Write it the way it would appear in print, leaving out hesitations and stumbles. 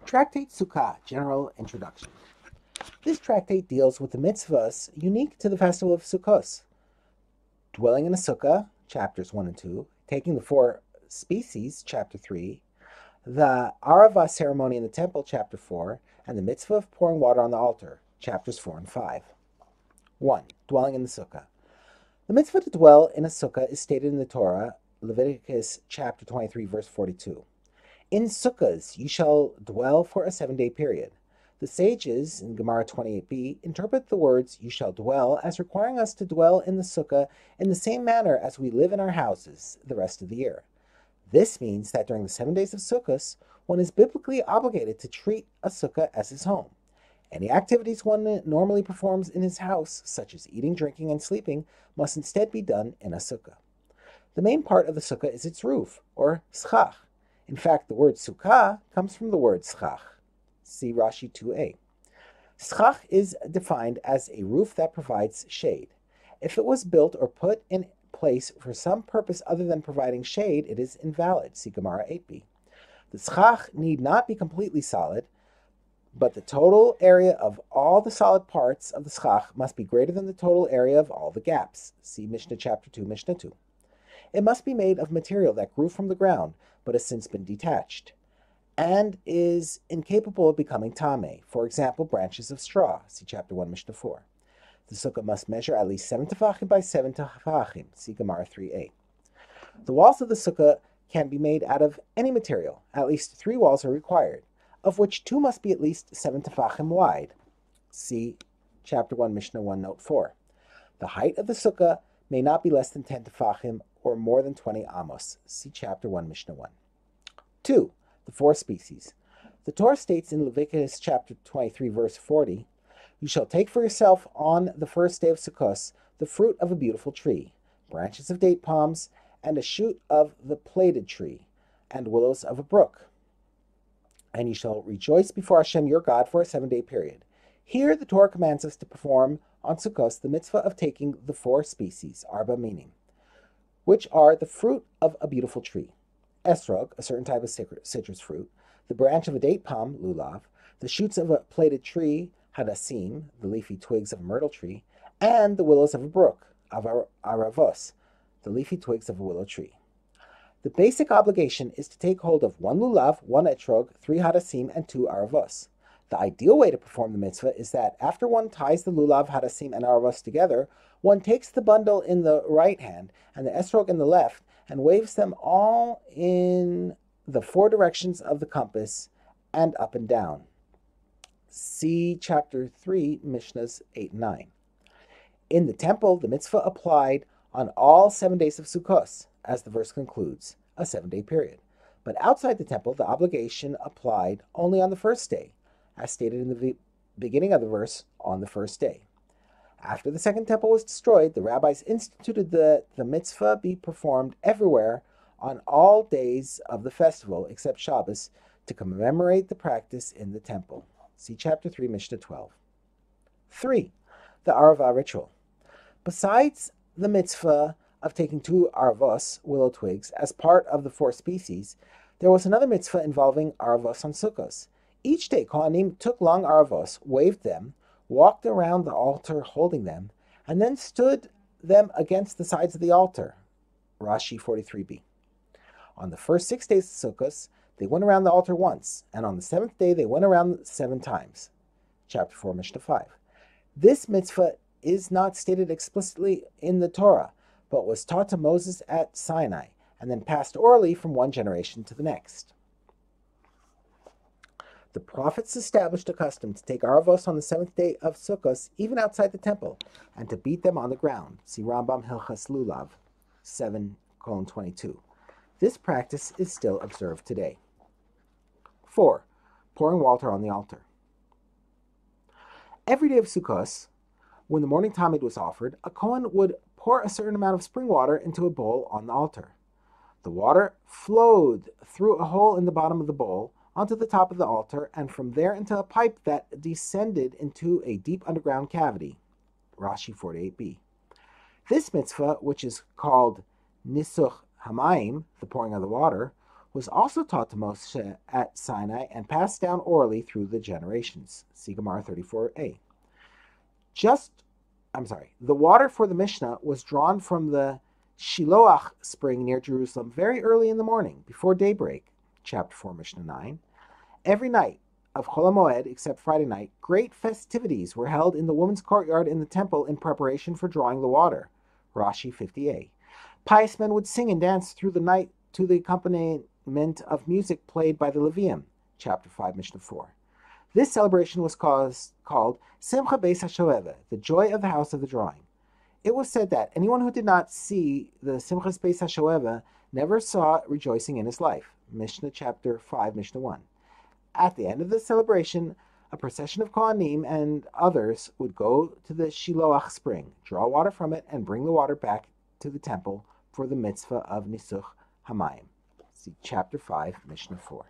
Tractate Succah, General Introduction. This tractate deals with the mitzvahs unique to the festival of Sukkot. Dwelling in a sukkah, chapters 1 and 2, taking the 4 species, chapter 3, the Arava ceremony in the temple, chapter 4, and the mitzvah of pouring water on the altar, chapters 4 and 5. 1. Dwelling in the sukkah. The mitzvah to dwell in a sukkah is stated in the Torah, Leviticus chapter 23, verse 42. In sukkahs you shall dwell for a 7-day period. The sages, in Gemara 28b, interpret the words, you shall dwell, as requiring us to dwell in the sukkah in the same manner as we live in our houses the rest of the year. This means that during the 7 days of Sukkot, one is biblically obligated to treat a sukkah as his home. Any activities one normally performs in his house, such as eating, drinking, and sleeping, must instead be done in a sukkah. The main part of the sukkah is its roof, or schach. In fact, the word sukkah comes from the word schach. See Rashi 2a. Schach is defined as a roof that provides shade. If it was built or put in place for some purpose other than providing shade, it is invalid. See Gemara 8b. The schach need not be completely solid, but the total area of all the solid parts of the schach must be greater than the total area of all the gaps. See Mishnah chapter 2, Mishnah 2. It must be made of material that grew from the ground, but has since been detached, and is incapable of becoming tameh. For example, branches of straw. See chapter 1, Mishnah 4. The sukkah must measure at least 7 tefachim by 7 tefachim. See Gemara 3a. The walls of the sukkah can be made out of any material. At least 3 walls are required, of which 2 must be at least 7 tefachim wide. See chapter 1, Mishnah 1, note 4. The height of the sukkah may not be less than 10 tefachim or more than 20 amos. See chapter 1, Mishnah 1. 2. The 4 species. The Torah states in Leviticus chapter 23, verse 40, you shall take for yourself on the first day of Sukkot the fruit of a beautiful tree, branches of date palms, and a shoot of the plaited tree, and willows of a brook. And you shall rejoice before Hashem your God for a 7-day period. Here the Torah commands us to perform on Sukkot the mitzvah of taking the 4 species, arba minim, which are the fruit of a beautiful tree, esrog, a certain type of citrus fruit, the branch of a date palm, lulav, the shoots of a plaited tree, hadassim, the leafy twigs of a myrtle tree, and the willows of a brook, aravos, the leafy twigs of a willow tree. The basic obligation is to take hold of 1 lulav, 1 etrog, 3 hadassim, and 2 aravos. The ideal way to perform the mitzvah is that after one ties the lulav, hadassim, and aravos together, one takes the bundle in the right hand and the esrog in the left and waves them all in the 4 directions of the compass and up and down. See chapter 3, Mishnahs 8 and 9. In the temple, the mitzvah applied on all 7 days of Sukkot, as the verse concludes, a 7-day period. But outside the temple, the obligation applied only on the first day, as stated in the beginning of the verse, on the first day. After the second temple was destroyed, the rabbis instituted the mitzvah be performed everywhere on all days of the festival except Shabbos to commemorate the practice in the temple. See chapter 3, Mishnah 12. 3. The Arava ritual. Besides the mitzvah of taking 2 aravos, willow twigs, as part of the 4 species, there was another mitzvah involving aravos on Sukkos. Each day, Kohanim took long aravos, waved them, walked around the altar holding them, and then stood them against the sides of the altar. Rashi 43b. On the first 6 days of Sukkot, they went around the altar once, and on the 7th day they went around 7 times. Chapter 4, Mishnah 5. This mitzvah is not stated explicitly in the Torah, but was taught to Moses at Sinai, and then passed orally from one generation to the next. The prophets established a custom to take aravos on the 7th day of Sukkot, even outside the temple, and to beat them on the ground. See Rambam Hilchas Lulav 7:22. This practice is still observed today. 4. Pouring water on the altar. Every day of Sukkot, when the morning tamid was offered, a Kohen would pour a certain amount of spring water into a bowl on the altar. The water flowed through a hole in the bottom of the bowl onto the top of the altar, and from there into a pipe that descended into a deep underground cavity. Rashi 48b. This mitzvah, which is called Nisuch Hamayim, the pouring of the water, was also taught to Moshe at Sinai and passed down orally through the generations. See Gemara 34a. The water for the Mishnah was drawn from the Shiloach spring near Jerusalem very early in the morning, before daybreak. Chapter 4, Mishnah 9. Every night of Chol HaMoed, except Friday night, great festivities were held in the women's courtyard in the temple in preparation for drawing the water. Rashi 50a. Pious men would sing and dance through the night to the accompaniment of music played by the Levium. Chapter 5, Mishnah 4. This celebration was called Simcha Beis HaShoeva, the joy of the house of the drawing. It was said that anyone who did not see the Simchas Beis HaShoeva never saw rejoicing in his life. Mishnah chapter 5, Mishnah 1. At the end of the celebration, a procession of Kohanim and others would go to the Shiloach spring, draw water from it, and bring the water back to the temple for the mitzvah of Nisuch Hamayim. See chapter 5, Mishnah 4.